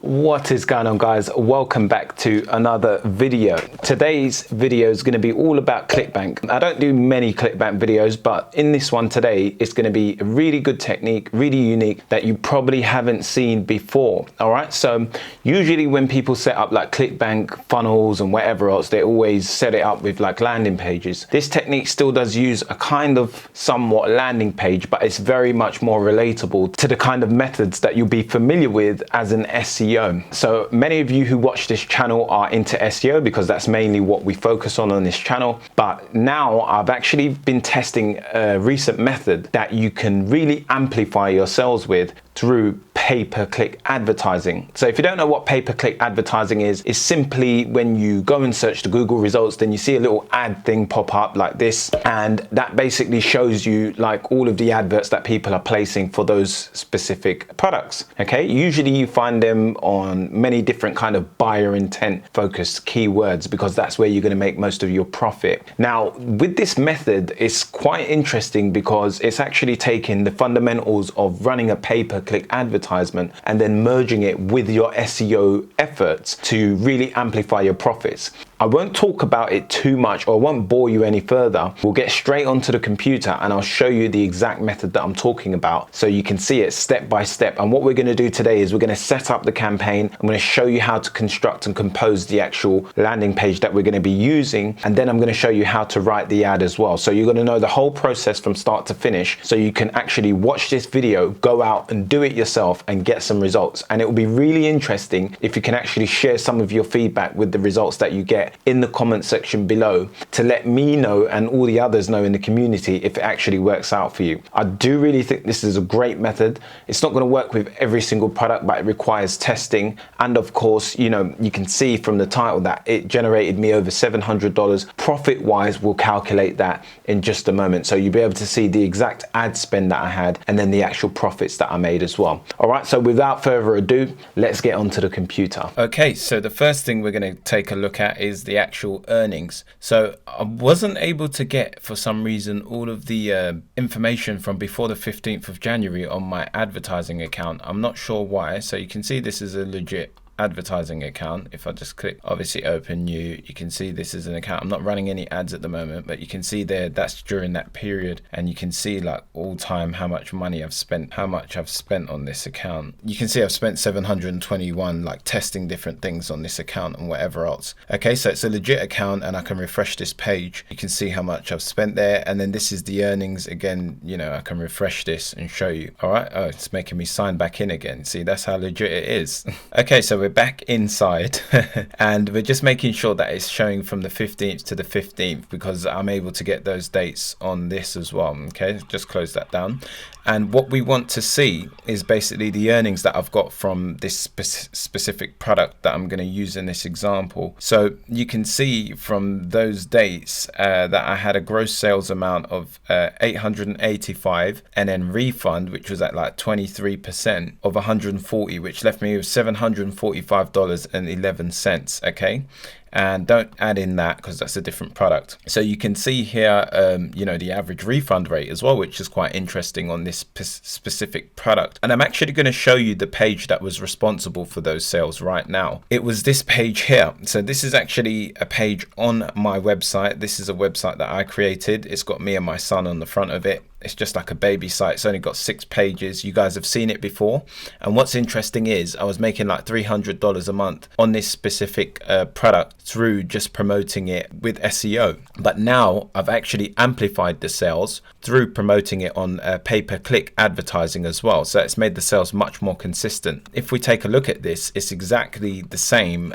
What is going on, guys? Welcome back to another video. Today's video is going to be all about ClickBank. I don't do many ClickBank videos, but in this one today, it's going to be a really good technique, really unique, that you probably haven't seen before. All right, so usually when people set up like ClickBank funnels and whatever else, they always set it up with like landing pages. This technique still does use a kind of somewhat landing page, but it's very much more relatable to the kind of methods that you'll be familiar with as an SEO. So many of you who watch this channel are into SEO because that's mainly what we focus on this channel. But now I've actually been testing a recent method that you can really amplify your sales with through pay-per-click advertising. So if you don't know what pay-per-click advertising is, it's simply when you go and search the Google results, then you see a little ad thing pop up like this, and that basically shows you like all of the adverts that people are placing for those specific products. Okay, usually you find them on many different kind of buyer intent focused keywords because that's where you're going to make most of your profit. Now with this method, it's quite interesting because it's actually taking the fundamentals of running a pay-per-click advertisement and then merging it with your SEO efforts to really amplify your profits. I won't talk about it too much, or I won't bore you any further. We'll get straight onto the computer and I'll show you the exact method that I'm talking about so you can see it step by step. And what we're going to do today is we're going to set up the campaign. I'm going to show you how to construct and compose the actual landing page that we're going to be using, and then I'm going to show you how to write the ad as well. So you're going to know the whole process from start to finish, so you can actually watch this video, go out and do it yourself and get some results. And it will be really interesting if you can actually share some of your feedback with the results that you get in the comment section below to let me know and all the others know in the community if it actually works out for you. I do really think this is a great method. It's not going to work with every single product, but it requires testing. And of course, you know, you can see from the title that it generated me over $700. Profit wise, we'll calculate that in just a moment. So you'll be able to see the exact ad spend that I had and then the actual profits that I made as well. All right, so without further ado, let's get onto the computer. Okay, so the first thing we're going to take a look at is the actual earnings. So I wasn't able to get, for some reason, all of the information from before the 15th of January on my advertising account. I'm not sure why. So you can see this is a legit advertising account. If I just click obviously open new, you can see this is an account. I'm not running any ads at the moment, but you can see there that's during that period, and you can see like all time how much money I've spent, how much I've spent on this account. You can see I've spent 721 like testing different things on this account and whatever else. Okay, so it's a legit account and I can refresh this page. You can see how much I've spent there, and then this is the earnings again. You know, I can refresh this and show you. All right, oh, it's making me sign back in again. See, that's how legit it is. Okay, so we're back inside and we're just making sure that it's showing from the 15th to the 15th because I'm able to get those dates on this as well. Okay, just close that down. And what we want to see is basically the earnings that I've got from this specific product that I'm going to use in this example. So you can see from those dates that I had a gross sales amount of 885, and then refund, which was at like 23% of 140, which left me with $745.11. Okay, and don't add in that because that's a different product. So you can see here you know, the average refund rate as well, which is quite interesting on this specific product. And I'm actually going to show you the page that was responsible for those sales right now. It was this page here. So this is actually a page on my website. This is a website that I created. It's got me and my son on the front of it. It's just like a baby site. It's only got 6 pages. You guys have seen it before. And what's interesting is I was making like $300 a month on this specific product through just promoting it with SEO. But now I've actually amplified the sales through promoting it on pay-per-click advertising as well. So it's made the sales much more consistent. If we take a look at this, it's exactly the same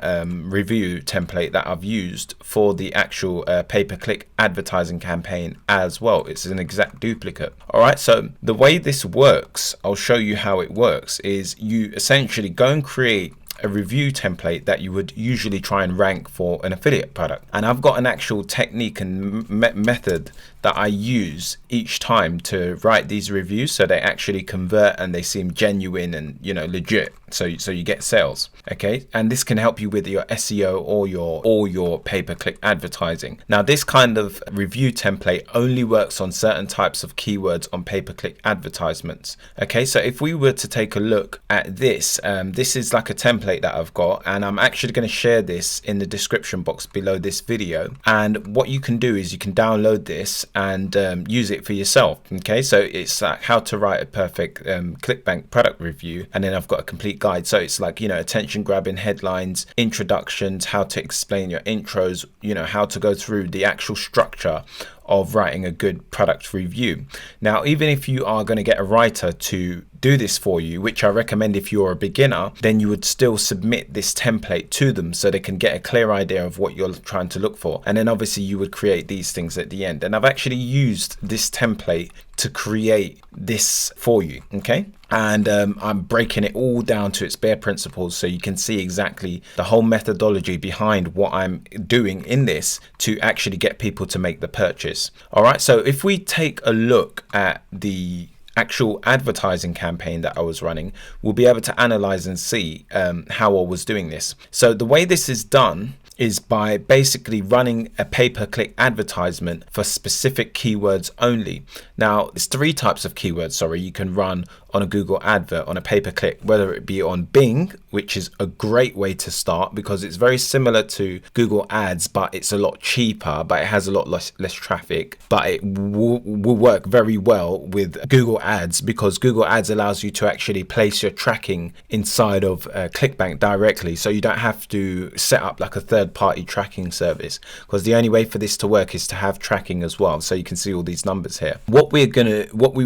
review template that I've used for the actual pay-per-click advertising campaign as well. It's an exact duplicate. All right, so the way this works, I'll show you how it works, is you essentially go and create a review template that you would usually try and rank for an affiliate product. And I've got an actual technique and method that I use each time to write these reviews so they actually convert and they seem genuine and, you know, legit. So you get sales. Okay, and this can help you with your SEO or your pay-per-click advertising. Now, this kind of review template only works on certain types of keywords on pay-per-click advertisements. Okay, so if we were to take a look at this, this is like a template that I've got, and I'm actually going to share this in the description box below this video. And what you can do is you can download this and use it for yourself. Okay, so it's like how to write a perfect ClickBank product review, and then I've got a complete guide. So it's like, attention grabbing headlines, introductions, how to explain your intros, how to go through the actual structure of writing a good product review. Now, even if you are going to get a writer to do this for you, which I recommend if you're a beginner, then you would still submit this template to them so they can get a clear idea of what you're trying to look for. And then obviously you would create these things at the end. And I've actually used this template to create this for you. Okay. And I'm breaking it all down to its bare principles so you can see exactly the whole methodology behind what I'm doing in this to actually get people to make the purchase. All right, so if we take a look at the actual advertising campaign that I was running, we'll be able to analyze and see how I was doing this. So the way this is done is by basically running a pay-per-click advertisement for specific keywords only. Now, there's three types of keywords, you can run on a Google advert on a pay-per-click, whether it be on Bing, which is a great way to start because it's very similar to Google Ads, but it's a lot cheaper, but it has a lot less traffic, but it will work very well with Google Ads because Google Ads allows you to actually place your tracking inside of ClickBank directly, so you don't have to set up like a third-party tracking service, because the only way for this to work is to have tracking as well. So you can see all these numbers here. What we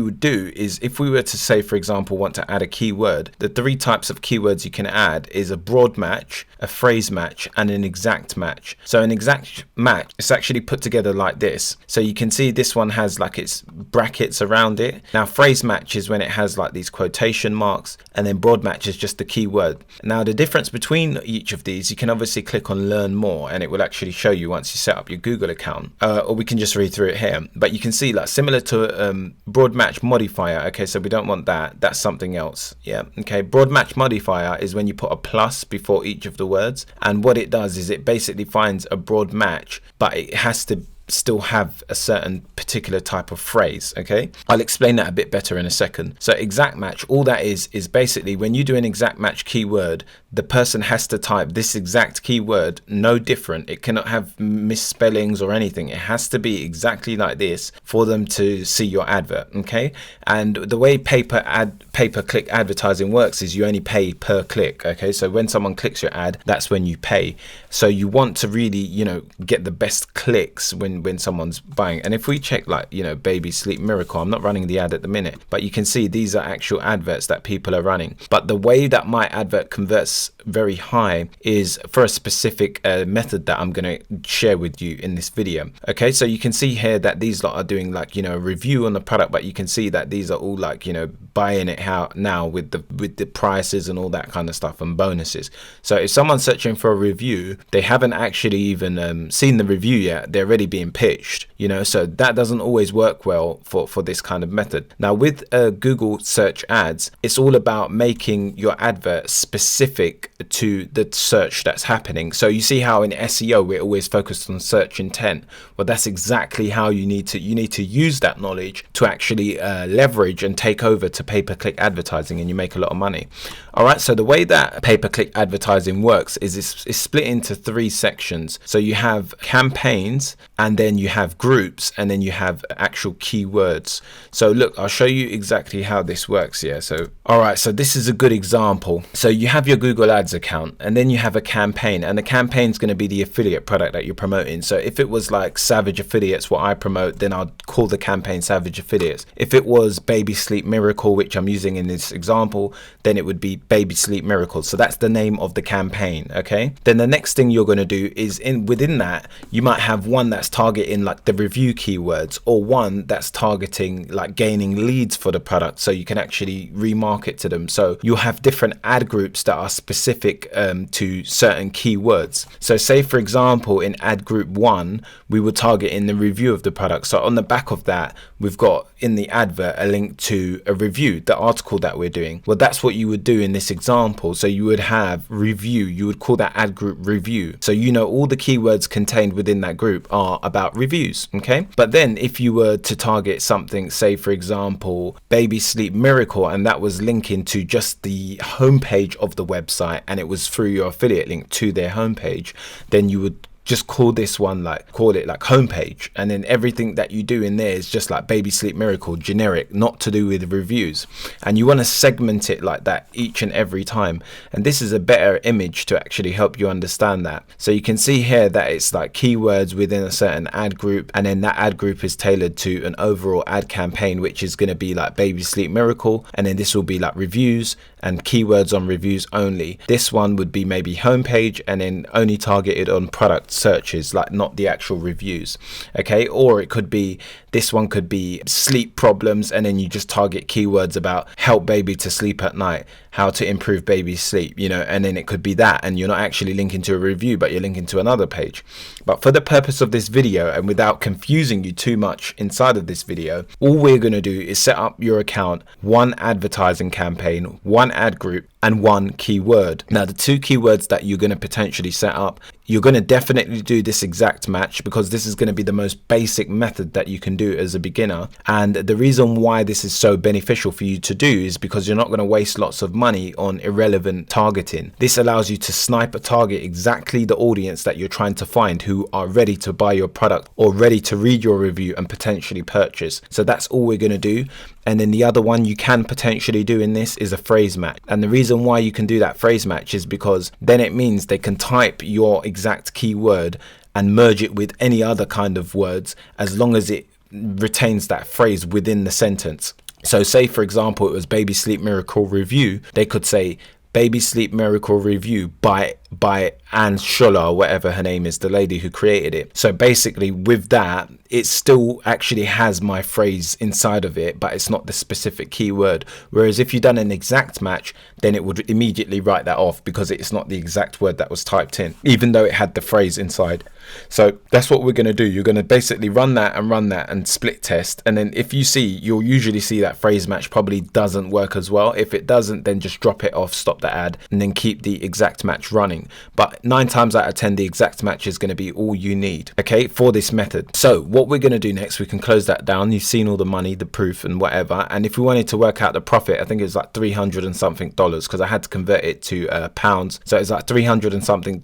would do is, if we were to say, for example, want to add a keyword, the three types of keywords you can add is a broad match, a phrase match, and an exact match. So an exact match is actually put together like this. So you can see this one has like its brackets around it. Now, phrase match is when it has like these quotation marks, and then broad match is just the keyword. Now, the difference between each of these, you can obviously click on learn more, and it will actually show you once you set up your Google account, or we can just read through it here. But you can see, like, similar to broad match modifier. Okay, so we don't want that. That's something else. Yeah. Okay. Broad match modifier is when you put a plus before each of the words, and what it does is it basically finds a broad match, but it has to still have a certain particular type of phrase. Okay, I'll explain that a bit better in a second. So exact match, all that is basically when you do an exact match keyword, the person has to type this exact keyword, no different. It cannot have misspellings or anything. It has to be exactly like this for them to see your advert. Okay, and the way pay-per-click advertising works is you only pay per click. Okay, so when someone clicks your ad, that's when you pay. So you want to really, get the best clicks when someone's buying. And if we check like, Baby Sleep Miracle, I'm not running the ad at the minute, but you can see these are actual adverts that people are running. But the way that my advert converts very high is for a specific method that I'm going to share with you in this video. Okay, so you can see here that these lot are doing like, a review on the product, but you can see that these are all like, buying it out now with the prices and all that kind of stuff and bonuses. So if someone's searching for a review, they haven't actually even seen the review yet, they're already being pitched, so that doesn't always work well for this kind of method. Now, with Google search ads, it's all about making your advert specific to the search that's happening. So you see how in SEO we're always focused on search intent. Well, that's exactly how you need to use that knowledge to actually leverage and take over to pay-per-click advertising, and you make a lot of money. All right, so the way that pay-per-click advertising works is it's split into three sections. So you have campaigns, and then you have groups, and then you have actual keywords. So look, I'll show you exactly how this works here. So all right, so this is a good example. So you have your Google Ads account, and then you have a campaign, and the campaign is going to be the affiliate product that you're promoting. So if it was like Savage Affiliates, what I promote, then I'd call the campaign Savage Affiliates. If it was Baby Sleep Miracle, which I'm using in this example, then it would be Baby Sleep Miracle. So that's the name of the campaign. Okay, then the next thing you're going to do is within that you might have one that's targeting like the review keywords, or one that's targeting like gaining leads for the product so you can actually remarket to them. So you'll have different ad groups that are specific to certain keywords. So say for example in ad group 1 we would target in the review of the product. So on the back of that we've got in the advert a link to a review, the article that we're doing. Well, that's what you would do in this example. So you would have review, you would call that ad group review. So you know all the keywords contained within that group are about reviews, okay? But then if you were to target something, say for example, baby sleep miracle, and that was linking to just the homepage of the website and it was through your affiliate link to their homepage, then you would just call this one call it like homepage, and then everything that you do in there is just like baby sleep miracle, generic, not to do with reviews. And you want to segment it like that each and every time, and this is a better image to actually help you understand that. So you can see here that it's like keywords within a certain ad group, and then that ad group is tailored to an overall ad campaign, which is going to be like baby sleep miracle, and then this will be like reviews and keywords on reviews only. This one would be maybe homepage and then only targeted on product searches, like not the actual reviews, okay? Or it could be, this one could be sleep problems, and then you just target keywords about help baby to sleep at night, how to improve baby's sleep, you know, and then it could be that, and you're not actually linking to a review, but you're linking to another page. But for the purpose of this video, and without confusing you too much inside of this video, all we're going to do is set up your account, one advertising campaign, one ad group, and one keyword. Now, the two keywords that you're going to potentially set up, you're going to definitely do this exact match, because this is going to be the most basic method that you can do as a beginner. And the reason why this is so beneficial for you to do is because you're not going to waste lots of money on irrelevant targeting. This allows you to snipe a target exactly the audience that you're trying to find, who are ready to buy your product or ready to read your review and potentially purchase. So that's all we're going to do. And then the other one you can potentially do in this is a phrase match. And the reason why you can do that phrase match is because then it means they can type your exact keyword and merge it with any other kind of words, as long as it retains that phrase within the sentence. So say for example it was baby sleep miracle review, they could say baby sleep miracle review by Anne Schuller, or whatever her name is, the lady who created it. So basically with that, it still actually has my phrase inside of it, but it's not the specific keyword. Whereas if you've done an exact match, then it would immediately write that off, because it's not the exact word that was typed in, even though it had the phrase inside. So that's what we're going to do. You're going to basically run that and split test. And then if you see, you'll usually see that phrase match probably doesn't work as well. If it doesn't, then just drop it off, stop the ad, and then keep the exact match running. But 9 times out of 10, the exact match is going to be all you need, okay, for this method. So what we're going to do next, we can close that down. You've seen all the money, the proof and whatever. And if we wanted to work out the profit, I think it was like $300 and something, because I had to convert it to pounds. So it's like $300 and something.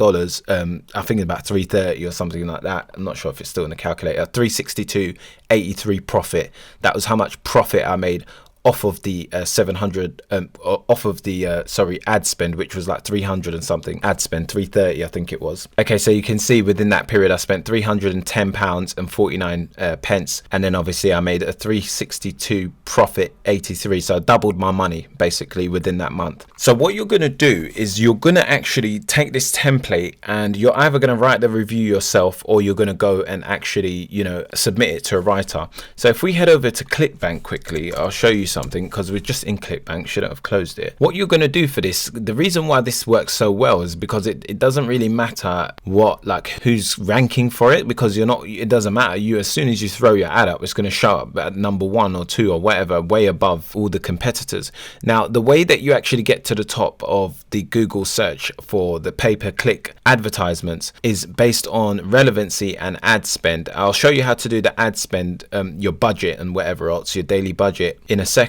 I think about 330 or something like that. I'm not sure if it's still in the calculator. 362.83 profit. That was how much profit I made off of the 700 off of the ad spend, which was like 300 and something. Ad spend 330, I think it was. Okay, so you can see within that period I spent £310 and 49 pence, and then obviously I made a 362 profit 83, so I doubled my money basically within that month. So what you're going to do is you're going to actually take this template, and you're either going to write the review yourself, or you're going to go and actually, you know, submit it to a writer. So if we head over to ClickBank quickly, I'll show you something, because we're just in ClickBank, shouldn't have closed it. What you're going to do for this, the reason why this works so well is because it doesn't really matter what, like, who's ranking for it, because it doesn't matter. You, as soon as you throw your ad up, it's going to show up at number 1 or 2 or whatever, way above all the competitors. Now, the way that you actually get to the top of the Google search for the pay-per-click advertisements is based on relevancy and ad spend. I'll show you how to do the ad spend, your budget and whatever else, your daily budget, in a second.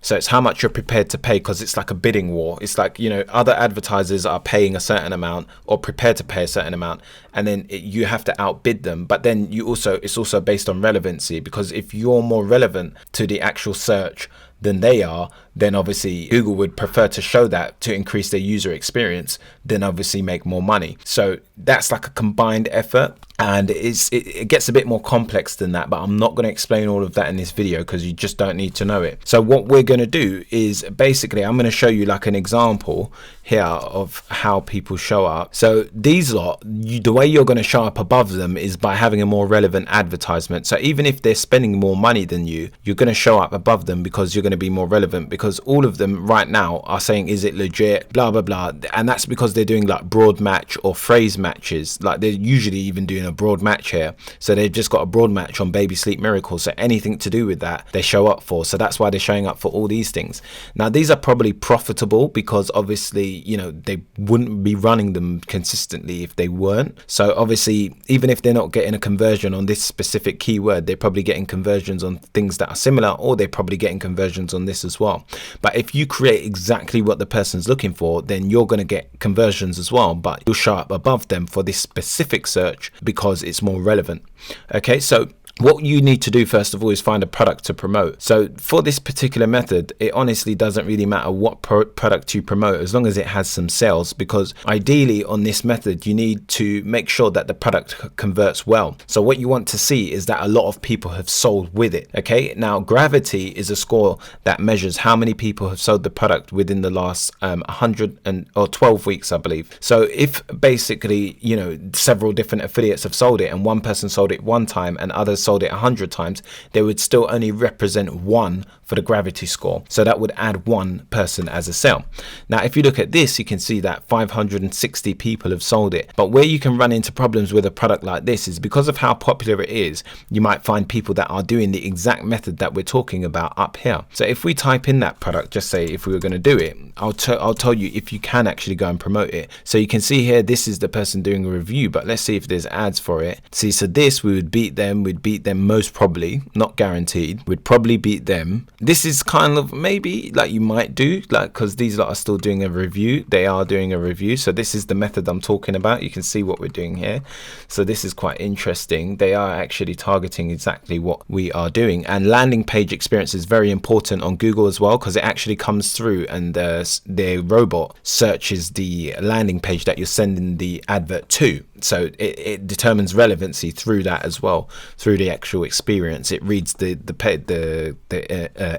So it's how much you're prepared to pay, because it's like a bidding war. It's like, you know, other advertisers are paying a certain amount or prepared to pay a certain amount, and then you have to outbid them. But then it's also based on relevancy, because if you're more relevant to the actual search than they are, then obviously Google would prefer to show that to increase their user experience, then obviously make more money. So that's like a combined effort, and it gets a bit more complex than that, but I'm not going to explain all of that in this video, because you just don't need to know it. So what we're going to do is basically I'm going to show you like an example here of how people show up. So these lot, the way you're going to show up above them is by having a more relevant advertisement. So even if they're spending more money than you, you're going to show up above them, because you're going going to be more relevant, because all of them right now are saying, is it legit, blah blah blah, and that's because they're doing like broad match or phrase matches. Like they're usually even doing a broad match here, so they've just got a broad match on Baby Sleep Miracle, so anything to do with that they show up for. So that's why they're showing up for all these things. Now these are probably profitable, because obviously, you know, they wouldn't be running them consistently if they weren't. So obviously, even if they're not getting a conversion on this specific keyword, they're probably getting conversions on things that are similar, or they're probably getting conversions on this as well. But if you create exactly what the person's looking for, then you're going to get conversions as well, but you'll show up above them for this specific search because it's more relevant. Okay, so what you need to do first of all is find a product to promote. So for this particular method, it honestly doesn't really matter what product you promote, as long as it has some sales, because ideally on this method you need to make sure that the product converts well. So what you want to see is that a lot of people have sold with it. Okay, now gravity is a score that measures how many people have sold the product within the last 12 weeks, I believe. So if basically, you know, several different affiliates have sold it and one person sold it one time and others sold it 100 times, they would still only represent 1 for the gravity score. So that would add 1 person as a sale. Now if you look at this, you can see that 560 people have sold it. But where you can run into problems with a product like this is because of how popular it is, you might find people that are doing the exact method that we're talking about up here. So if we type in that product, just say if we were going to do it, I'll tell you if you can actually go and promote it. So you can see here, this is the person doing a review, but let's see if there's ads for it. See, so this, we would beat them, we'd beat them most probably, not guaranteed, we'd probably beat them. This is kind of maybe like you might do, like, because these lot are still doing a review, they are doing a review. So this is the method I'm talking about. You can see what we're doing here. So this is quite interesting. They are actually targeting exactly what we are doing. And landing page experience is very important on Google as well, because it actually comes through and their robot searches the landing page that you're sending the advert to. So it determines relevancy through that as well, through the actual experience. It reads the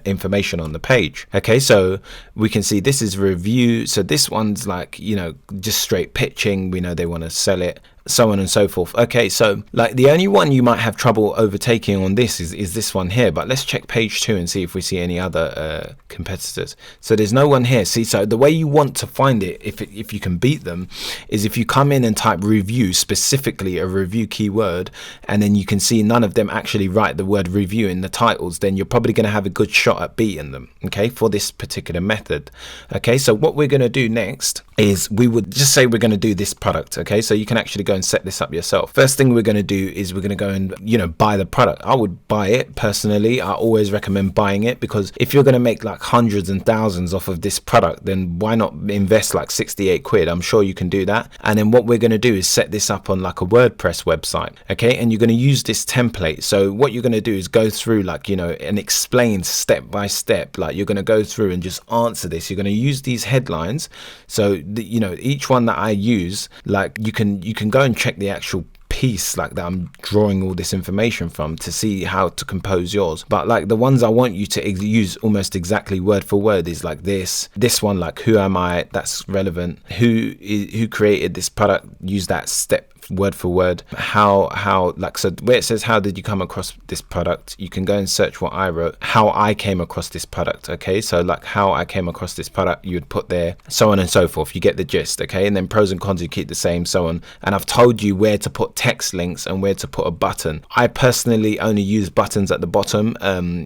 information on the page. Okay, so we can see this is review. So this one's like, you know, just straight pitching. We know they want to sell it, so on and so forth. Okay, so like the only one you might have trouble overtaking on this is this one here. But let's check page 2 and see if we see any other competitors. So there's no one here. See, so the way you want to find it, if you can beat them, is if you come in and type review, specifically a review keyword, and then you can see none of them actually write the word review in the titles, then you're probably going to have a good shot at beating them, okay, for this particular method. Okay, so what we're going to do next is we would just say we're going to do this product. Okay, so you can actually go and set this up yourself. First thing we're going to do is we're going to go and, you know, buy the product. I would buy it personally. I always recommend buying it, because if you're going to make like hundreds and thousands off of this product, then why not invest like 68 quid? I'm sure you can do that. And then what we're going to do is set this up on like a WordPress website. Okay, and you're going to use this template. So what you're going to do is go through, like, you know, and explain step by step. Like you're going to go through and just answer this. You're going to use these headlines. So you know, each one that I use, like you can go and check the actual piece like that I'm drawing all this information from to see how to compose yours. But like the ones I want you to use almost exactly word for word is like this one, like who am I, that's relevant. Who created this product, use that step word for word. How like, so where it says how did you come across this product, you can go and search what I wrote, how I came across this product. Okay, so like how I came across this product, you would put there, so on and so forth. You get the gist. Okay, and then pros and cons you keep the same, so on. And I've told you where to put text links and where to put a button. I personally only use buttons at the bottom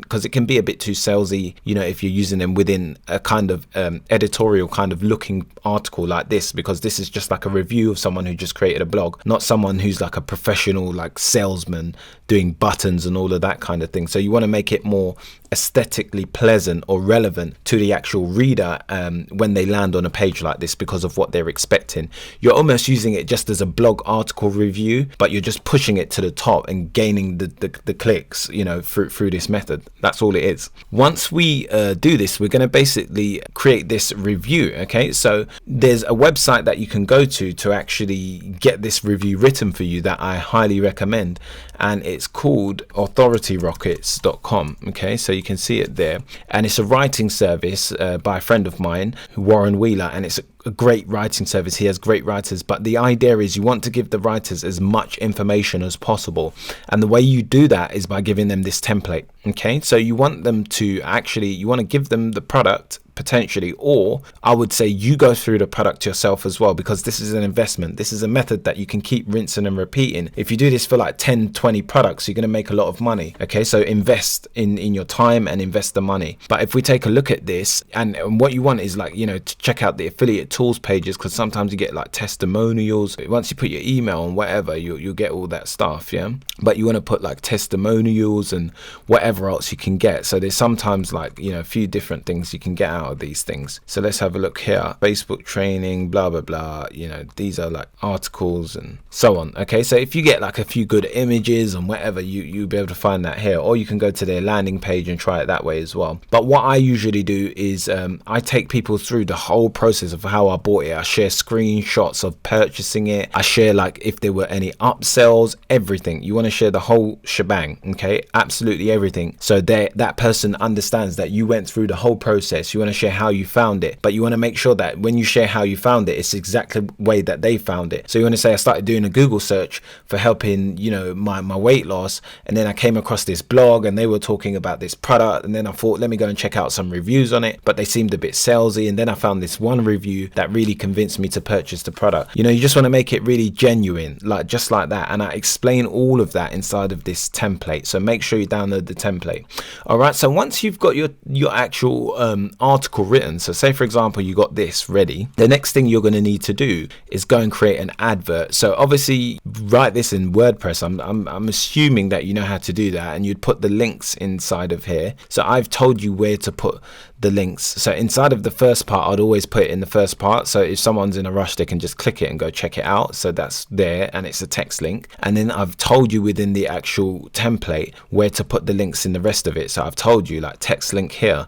because it can be a bit too salesy, you know, if you're using them within a kind of editorial kind of looking article like this, because this is just like a review of someone who just created a blog, not someone who's like a professional like salesman doing buttons and all of that kind of thing. So you want to make it more aesthetically pleasant or relevant to the actual reader when they land on a page like this, because of what they're expecting. You're almost using it just as a blog article review, but you're just pushing it to the top and gaining the clicks, you know, through this method. That's all it is. Once we do this, we're going to basically create this review. Okay, so there's a website that you can go to actually get this review written for you that I highly recommend, and it's called authorityrockets.com. okay, so you can see it there, and it's a writing service by a friend of mine, Warren Wheeler, and it's a great writing service. He has great writers, but the idea is you want to give the writers as much information as possible, and the way you do that is by giving them this template. Okay, so you want them to actually, you want to give them the product potentially, or I would say you go through the product yourself as well, because this is an investment. This is a method that you can keep rinsing and repeating. If you do this for like 10, 20 products, you're going to make a lot of money. Okay, so invest in your time and invest the money. But if we take a look at this, and what you want is like, you know, to check out the affiliate tools pages, because sometimes you get like testimonials. Once you put your email and whatever, you'll get all that stuff. Yeah, but you want to put like testimonials and whatever else you can get. So there's sometimes like, you know, a few different things you can get out of these things. So let's have a look here. Facebook training, blah blah blah, you know, these are like articles and so on. Okay, so if you get like a few good images and whatever, you'll be able to find that here, or you can go to their landing page and try it that way as well. But what I usually do is I take people through the whole process of how I bought it. I share screenshots of purchasing it. I share like if there were any upsells, everything. You want to share the whole shebang. Okay, absolutely everything, so that person understands that you went through the whole process. You want to share how you found it, but you want to make sure that when you share how you found it, it's exactly the way that they found it. So you want to say, I started doing a Google search for helping, you know, my weight loss, and then I came across this blog and they were talking about this product, and then I thought, let me go and check out some reviews on it, but they seemed a bit salesy, and then I found this one review that really convinced me to purchase the product. You know, you just want to make it really genuine, like just like that, and I explain all of that inside of this template. So make sure you download the template. All right, so once you've got your actual article written, so say for example you got this ready, the next thing you're going to need to do is go and create an advert. So obviously write this in WordPress. I'm assuming that you know how to do that, and you'd put the links inside of here. So I've told you where to put the links. So inside of the first part, I'd always put it in the first part, so if someone's in a rush they can just click it and go check it out. So that's there, and it's a text link. And then I've told you within the actual template where to put the links in the rest of it. So I've told you like text link here,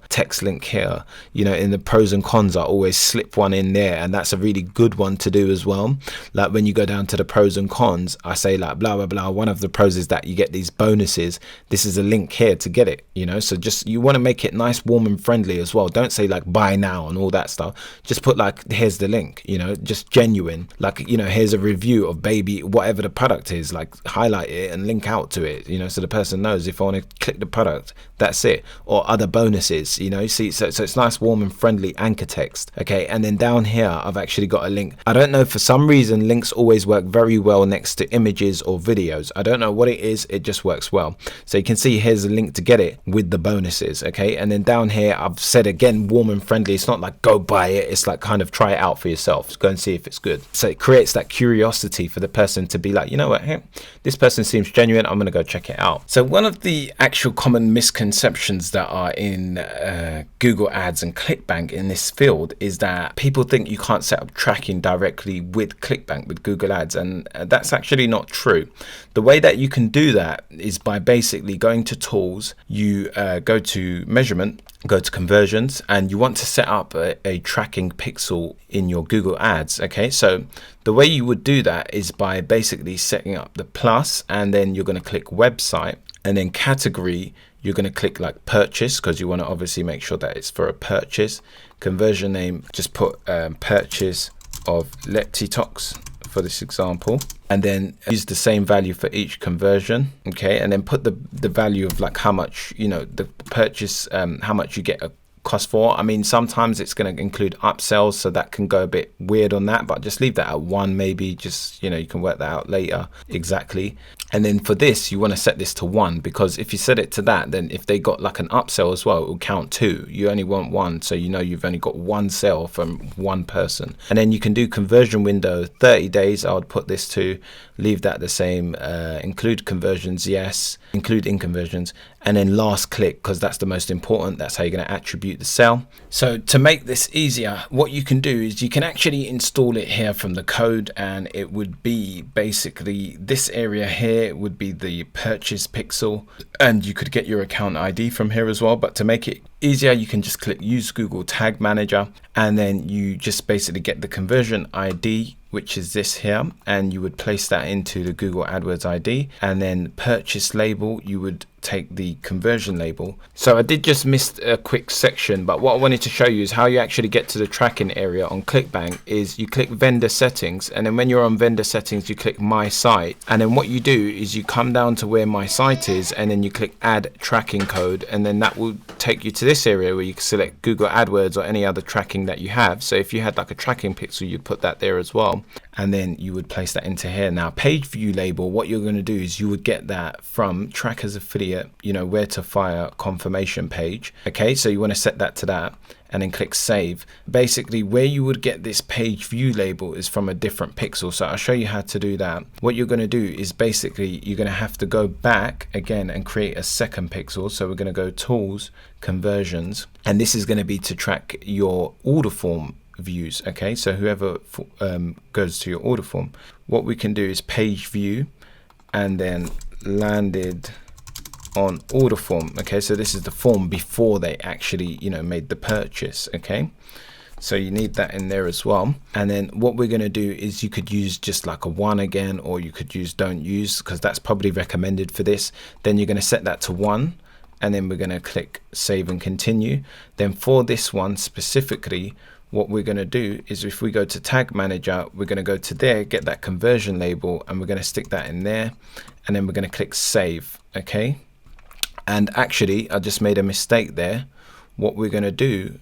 you know, in the pros and cons I always slip one in there, and that's a really good one to do as well. Like when you go down to the pros and cons, I say like blah blah blah, one of the pros is that you get these bonuses, this is a link here to get it, you know. So just, you want to make it nice, warm and friendly as well. Don't say like buy now and all that stuff. Just put like, here's the link, you know, just genuine, like, you know, here's a review of baby whatever the product is, like highlight it and link out to it, you know, so the person knows if I want to click the product, that's it. Or other bonuses, you know. See, so it's nice, warm and friendly anchor text. Okay, and then down here I've actually got a link. I don't know, for some reason links always work very well next to images or videos. I don't know what it is, it just works well. So you can see here's a link to get it with the bonuses. Okay, and then down here I've said again, warm and friendly. It's not like go buy it, it's like kind of try it out for yourself, just go and see if it's good. So it creates that curiosity for the person to be like, you know what, hey, this person seems genuine, I'm gonna go check it out. So one of the actual common misconceptions that are in Google Ads and ClickBank in this field is that people think you can't set up tracking directly with ClickBank, with Google Ads, and that's actually not true. The way that you can do that is by basically going to tools, you go to measurement, go to conversions, and you want to set up a tracking pixel in your Google Ads. Okay, so the way you would do that is by basically setting up the plus, and then you're going to click website, and then category you're going to click like purchase, because you want to obviously make sure that it's for a purchase. Conversion name, just put purchase of Leptitox for this example, and then use the same value for each conversion. Okay, and then put the value of like how much, you know, the purchase, how much you get a cost for. I mean, sometimes it's going to include upsells, so that can go a bit weird on that, but just leave that at 1 maybe. Just, you know, you can work that out later exactly. And then for this you want to set this to 1, because if you set it to that, then if they got like an upsell as well, it will count 2. You only want 1, so you know you've only got 1 sale from 1 person. And then you can do conversion window 30 days. I would put this to, leave that the same. Include conversions, yes, include in conversions, and then last click, because that's the most important. That's how you're going to attribute the cell. So to make this easier, what you can do is you can actually install it here from the code, and it would be basically this area here would be the purchase pixel, and you could get your account ID from here as well. But to make it easier, you can just click use Google Tag Manager, and then you just basically get the conversion ID, which is this here, and you would place that into the Google AdWords ID, and then purchase label, you would take the conversion label. So I did just miss a quick section, but what I wanted to show you is how you actually get to the tracking area on ClickBank. Is you click vendor settings, and then when you're on vendor settings, you click my site, and then what you do is you come down to where my site is, and then you click add tracking code, and then that will take you to this area where you can select Google AdWords or any other tracking that you have. So if you had like a tracking pixel, you'd put that there as well, and then you would place that into here. Now page view label, what you're going to do is you would get that from Trackers Affiliate, where to fire confirmation page. Okay, so you want to set that to that, and then click save. Basically where you would get this page view label is from a different pixel, so I'll show you how to do that. What you're going to do is basically you're going to have to go back again and create a second pixel. So we're going to go tools, conversions, and this is going to be to track your order form views. Okay, so whoever goes to your order form, what we can do is page view and then landed on order form. Okay, so this is the form before they actually made the purchase. Okay, so you need that in there as well. And then what we're going to do is you could use just like a 1 again, or you could use don't use, because that's probably recommended for this. Then you're going to set that to 1, and then we're going to click save and continue. Then for this one specifically, what we're going to do is if we go to tag manager, we're going to go to there, get that conversion label, and we're going to stick that in there, and then we're going to click save. Okay, and actually I just made a mistake there. What we're going to do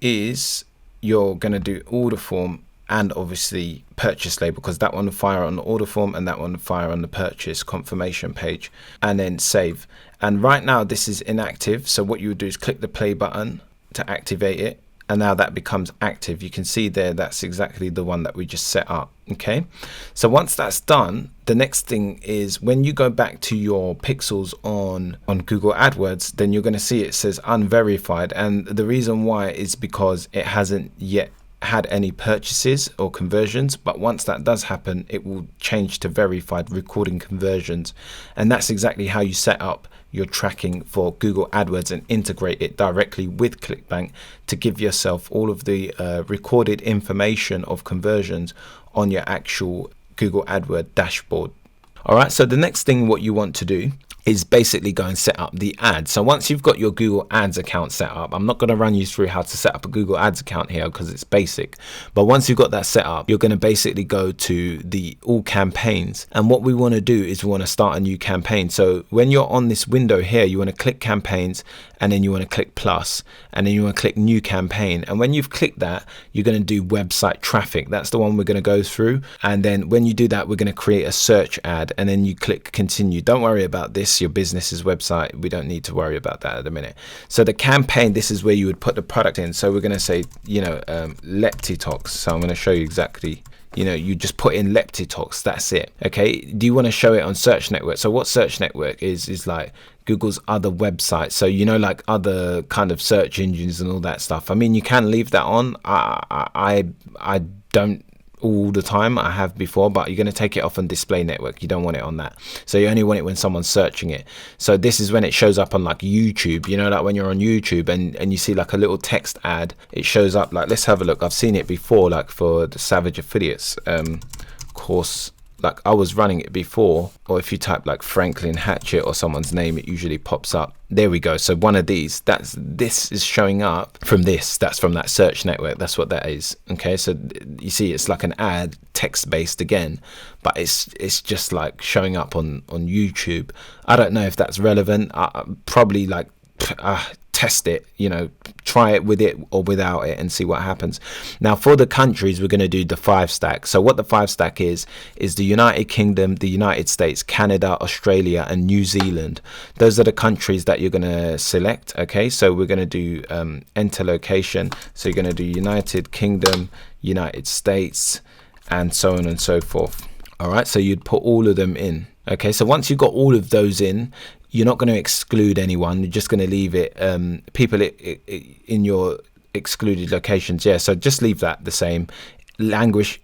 is you're going to do order form and obviously purchase label, because that one will fire on the order form and that one will fire on the purchase confirmation page, and then save. And right now this is inactive, so what you would do is click the play button to activate it, and now that becomes active. You can see there that's exactly the one that we just set up. Okay, so once that's done, the next thing is when you go back to your pixels on Google AdWords, then you're going to see it says unverified, and the reason why is because it hasn't yet had any purchases or conversions, but once that does happen, it will change to verified, recording conversions. And that's exactly how you set up your tracking for Google AdWords and integrate it directly with ClickBank to give yourself all of the recorded information of conversions on your actual Google AdWords dashboard. All right, so the next thing what you want to do is basically go and set up the ad. So once you've got your Google Ads account set up, I'm not going to run you through how to set up a Google Ads account here because it's basic, but once you've got that set up, you're going to basically go to the all campaigns, and what we want to do is we want to start a new campaign. So when you're on this window here, you want to click campaigns, and then you want to click plus, and then you want to click new campaign, and when you've clicked that, you're going to do website traffic. That's the one we're going to go through, and then when you do that, we're going to create a search ad, and then you click continue. Don't worry about this, your business's website, we don't need to worry about that at the minute. So the campaign, this is where you would put the product in. So we're going to say Leptitox. So I'm going to show you exactly, you just put in Leptitox, that's it. Okay, do you want to show it on search network? So what search network is like Google's other websites, so like other kind of search engines and all that stuff. I mean, you can leave that on. I don't all the time, I have before, but you're going to take it off on display network. You don't want it on that, so you only want it when someone's searching it. So this is when it shows up on like YouTube, like when you're on YouTube and you see like a little text ad, it shows up. Like, let's have a look. I've seen it before, like for the Savage Affiliates course. Like I was running it before, or if you type like Franklin Hatchett or someone's name, it usually pops up. There we go. So one of these, this is showing up from this. That's from that search network. That's what that is. Okay, so you see, it's like an ad, text based again, but it's just like showing up on YouTube. I don't know if that's relevant. Probably like test it, try it with it or without it and see what happens. Now for the countries, we're going to do the 5 stack. So what the 5 stack is the United Kingdom, the United States, Canada, Australia and New Zealand. Those are the countries that you're going to select. Okay, so we're going to do enter location. So you're going to do United Kingdom, United States, and so on and so forth. All right, so you'd put all of them in. Okay, so once you've got all of those in, you're not going to exclude anyone. You're just going to leave it people in your excluded locations. Yeah, so just leave that the same. Language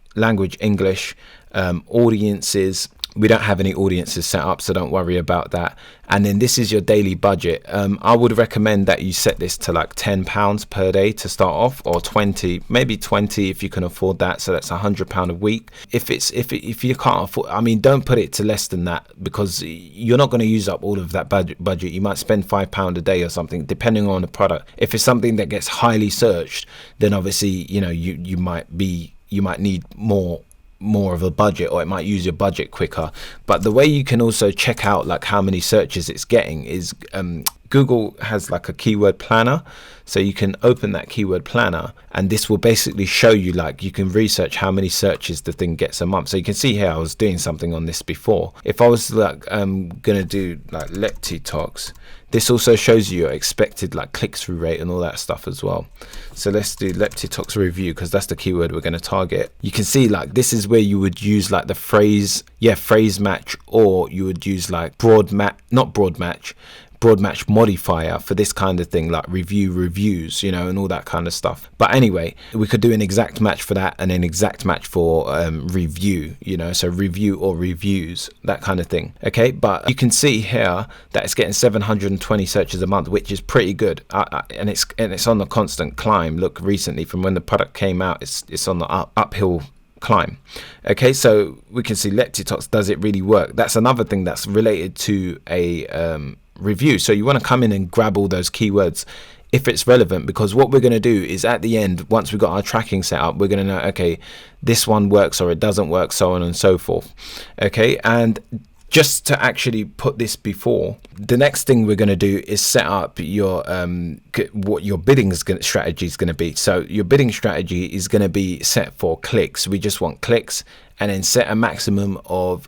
English. Audiences, We don't have any audiences set up, so don't worry about that. And then this is your daily budget. I would recommend that you set this to like £10 per day to start off, or 20, maybe 20 if you can afford that. So that's £100 a week. If you can't afford, I mean, don't put it to less than that, because you're not going to use up all of that budget. You might spend £5 a day or something, depending on the product. If it's something that gets highly searched, then obviously, you know, you might need more of a budget, or it might use your budget quicker. But the way you can also check out like how many searches it's getting is Google has like a keyword planner, so you can open that keyword planner, and this will basically show you, like, you can research how many searches the thing gets a month. So you can see here I was doing something on this before. If I was like gonna do like LepTitox, this also shows you your expected like click-through rate and all that stuff as well. So let's do LepTitox review, because that's the keyword we're going to target. You can see like this is where you would use like the phrase match, or you would use like broad match modifier for this kind of thing, like reviews, you know, and all that kind of stuff. But anyway, we could do an exact match for that, and an exact match for review, you know, so review or reviews, that kind of thing. Okay, but you can see here that it's getting 720 searches a month, which is pretty good, and it's on the constant climb. Look, recently from when the product came out, it's on the uphill climb. Okay, so we can see LepTitox, does it really work? That's another thing that's related to a review. So you want to come in and grab all those keywords if it's relevant, because what we're going to do is at the end, once we've got our tracking set up, we're going to know, okay, this one works or it doesn't work, so on and so forth. Okay, and just to actually put this before, the next thing we're going to do is set up your what your bidding strategy is going to be. So your bidding strategy is going to be set for clicks. We just want clicks, and then set a maximum of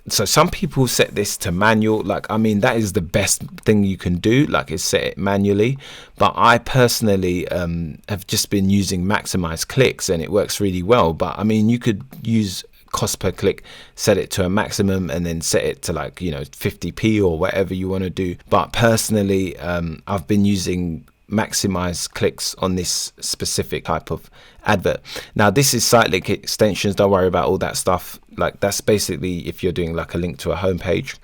so some people set this to manual. Like, I mean, that is the best thing you can do, like, is set it manually. But I personally have just been using maximize clicks, and it works really well. But I mean, you could use cost per click, set it to a maximum, and then set it to like, you know, 50p or whatever you want to do. But personally, I've been using maximize clicks on this specific type of advert. Now, this is site link extensions, don't worry about all that stuff. Like, that's basically if you're doing like a link to a home page.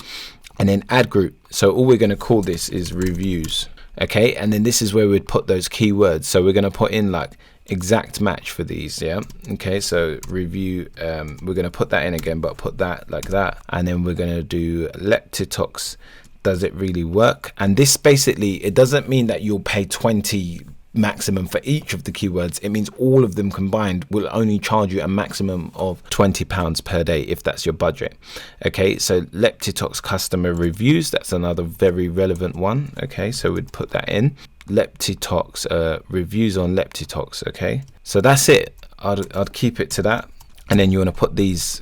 And then ad group, so all we're going to call this is reviews. Okay, and then this is where we'd put those keywords. So we're going to put in like exact match for these. Yeah, okay, so review, we're going to put that in again, but put that like that. And then we're going to do LepTitox, does it really work? And this basically, it doesn't mean that you'll pay 20 maximum for each of the keywords. It means all of them combined will only charge you a maximum of £20 per day if that's your budget. Okay, so LepTitox customer reviews, that's another very relevant one. Okay, so we'd put that in. LepTitox reviews on LepTitox. Okay, so that's it. I'd keep it to that, and then you want to put these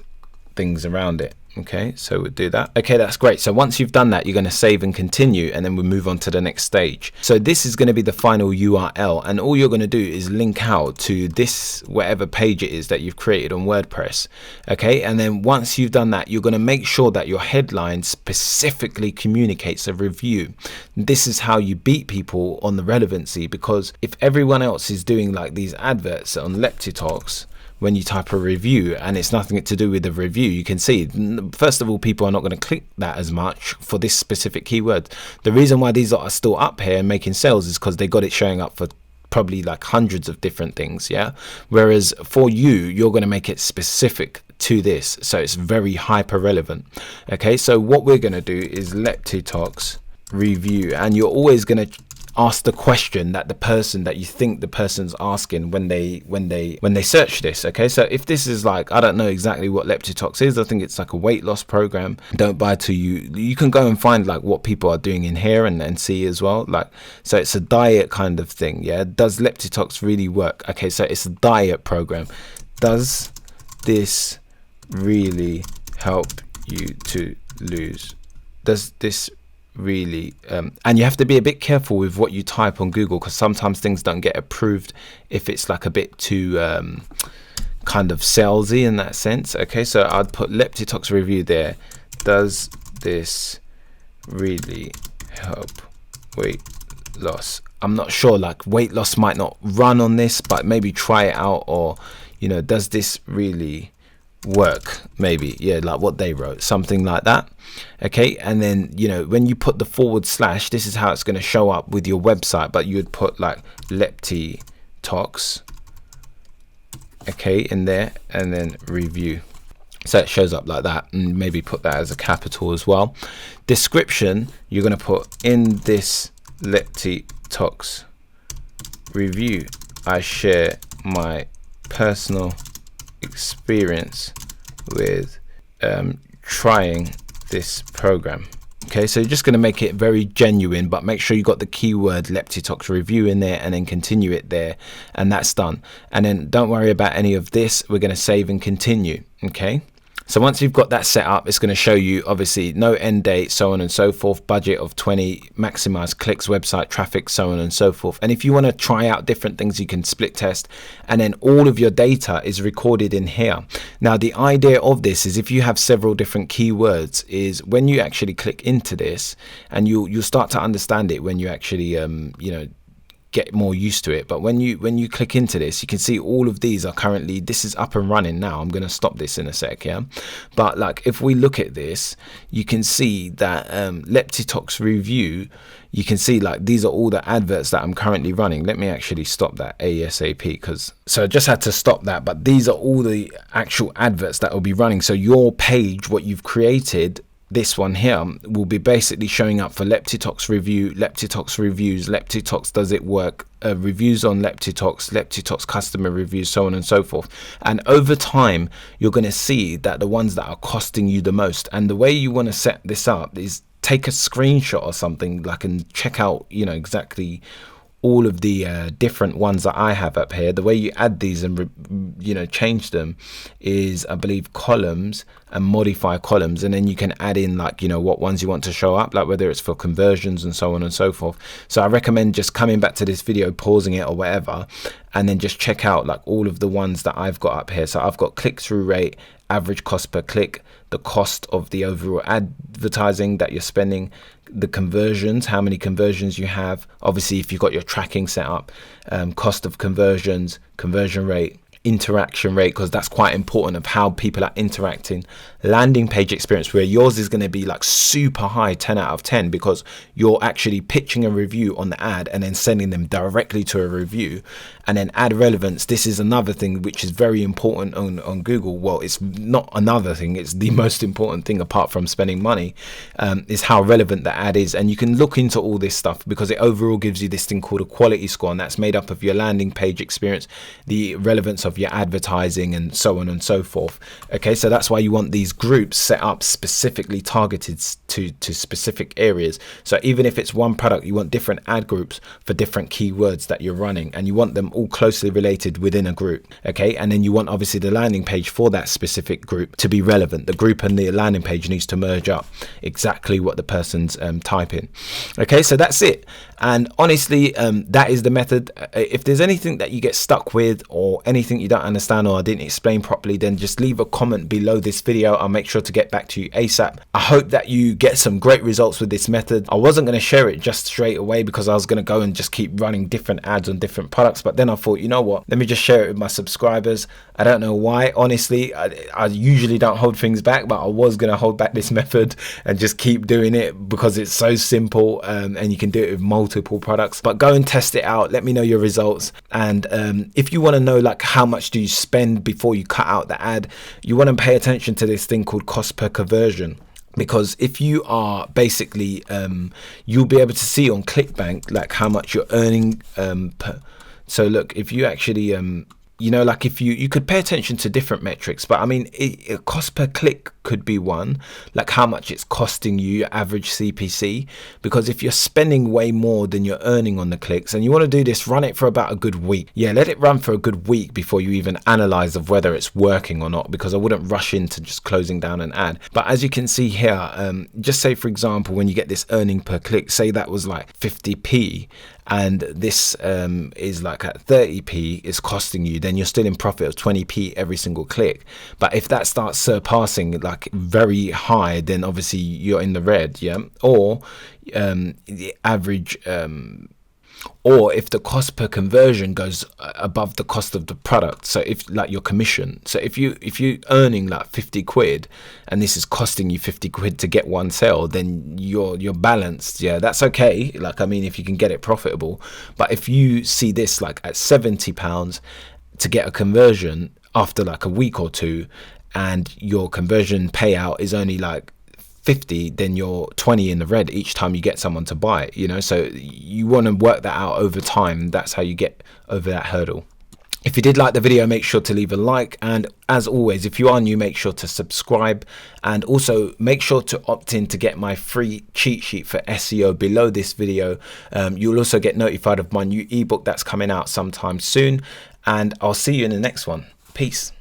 things around it. Okay, so we'll do that. Okay, that's great. So once you've done that, you're going to save and continue, and then we'll move on to the next stage. So this is going to be the final URL, and all you're going to do is link out to this, whatever page it is that you've created on WordPress. Okay, and then once you've done that, you're going to make sure that your headline specifically communicates a review. This is how you beat people on the relevancy, because if everyone else is doing like these adverts on LepTitox, when you type a review and it's nothing to do with the review, you can see, first of all, people are not going to click that as much for this specific keyword. The reason why these are still up here and making sales is because they got it showing up for probably like hundreds of different things. Yeah, whereas for you, you're going to make it specific to this, so it's very hyper relevant. Okay, so what we're going to do is LepTitox review, and you're always going to ask the question that the person that you think the person's asking when they search this. Okay, so if this is like, I don't know exactly what LepTitox is, I think it's like a weight loss program. Don't buy till you can go and find like what people are doing in here and see as well. Like, so it's a diet kind of thing. Yeah, does LepTitox really work? Okay, so it's a diet program. Does this really help you to lose? Does this really and you have to be a bit careful with what you type on Google, because sometimes things don't get approved if it's like a bit too kind of salesy in that sense. Okay, so I'd put LepTitox review there. Does this really help weight loss? I'm not sure, like weight loss might not run on this, but maybe try it out. Or, you know, does this really work, maybe, yeah, like what they wrote, something like that. Okay, and then, you know, when you put the /, this is how it's going to show up with your website, but you would put like Lepti Talks, okay, in there, and then review. So it shows up like that, and maybe put that as a capital as well. Description, you're going to put in this Lepti Talks review, I share my personal experience with trying this program. Okay, so you're just going to make it very genuine, but make sure you got the keyword Lepti Talks review in there, and then continue it there, and that's done. And then don't worry about any of this. We're going to save and continue. Okay, so once you've got that set up, it's going to show you obviously no end date, so on and so forth, budget of 20, maximize clicks, website traffic, so on and so forth. And if you want to try out different things, you can split test, and then all of your data is recorded in here. Now the idea of this is, if you have several different keywords, is when you actually click into this, and you'll start to understand it when you actually you know, get more used to it. But when you click into this, you can see all of these are currently, this is up and running now. I'm going to stop this in a sec, yeah. But like, if we look at this, you can see that Lepti Talks review, you can see like these are all the adverts that I'm currently running. Let me actually stop that ASAP, because so I just had to stop that, but these are all the actual adverts that will be running. So your page, what you've created, this one here, will be basically showing up for Lepti Talks review, Lepti Talks reviews, Lepti Talks does it work, reviews on Lepti Talks customer reviews, so on and so forth. And over time, you're going to see that the ones that are costing you the most, and the way you want to set this up is take a screenshot or something, like, and check out, you know, exactly all of the different ones that I have up here. The way you add these and you know, change them is, I believe, columns, and modify columns, and then you can add in, like, you know, what ones you want to show up, like whether it's for conversions and so on and so forth. So I recommend just coming back to this video, pausing it or whatever, and then just check out like all of the ones that I've got up here. So I've got click-through rate, average cost per click, the cost of the overall advertising that you're spending, the conversions, how many conversions you have, obviously if you've got your tracking set up, cost of conversions, conversion rate, interaction rate, because that's quite important of how people are interacting, landing page experience, where yours is going to be like super high, 10 out of 10, because you're actually pitching a review on the ad and then sending them directly to a review. And then ad relevance, this is another thing which is very important on Google. Well, it's not another thing, it's the most important thing apart from spending money, is how relevant the ad is. And you can look into all this stuff because it overall gives you this thing called a quality score, and that's made up of your landing page experience, the relevance of your advertising, and so on and so forth. Okay, so that's why you want these groups set up specifically targeted to specific areas. So even if it's one product, you want different ad groups for different keywords that you're running, and you want them all closely related within a group. Okay, and then you want obviously the landing page for that specific group to be relevant. The group and the landing page needs to merge up exactly what the person's typing. Okay, so that's it. And honestly, that is the method. If there's anything that you get stuck with, or anything you don't understand or I didn't explain properly, then just leave a comment below this video. I'll make sure to get back to you ASAP. I hope that you get some great results with this method. I wasn't going to share it just straight away because I was going to go and just keep running different ads on different products, but then I thought, you know what, let me just share it with my subscribers. I don't know why, honestly. I usually don't hold things back, but I was going to hold back this method and just keep doing it because it's so simple, and you can do it with multiple products. But go and test it out, let me know your results. And if you want to know like how much do you spend before you cut out the ad, you want to pay attention to this thing called cost per conversion. Because if you are basically, you'll be able to see on ClickBank like how much you're earning per. So look, if you actually, you know, like if you could pay attention to different metrics, but I mean, it cost per click could be one, like how much it's costing you, your average CPC. Because if you're spending way more than you're earning on the clicks, and you want to do this, run it for about a good week. Yeah, let it run for a good week before you even analyze of whether it's working or not, because I wouldn't rush into just closing down an ad. But as you can see here, just say for example, when you get this earning per click, say that was like 50p, and this is like at 30p is costing you, then you're still in profit of 20p every single click. But if that starts surpassing like very high, then obviously you're in the red, yeah. Or the average or if the cost per conversion goes above the cost of the product. So if like your commission, so if you earning like 50 quid and this is costing you 50 quid to get one sale, then you're balanced. Yeah, that's okay. Like, I mean, if you can get it profitable. But if you see this like at £70 to get a conversion after like a week or two, and your conversion payout is only like 50, then you're 20 in the red each time you get someone to buy it, you know. So you want to work that out over time. That's how you get over that hurdle. If you did like the video, make sure to leave a like, and as always, if you are new, make sure to subscribe, and also make sure to opt in to get my free cheat sheet for SEO below this video. You'll also get notified of my new ebook that's coming out sometime soon, and I'll see you in the next one. Peace.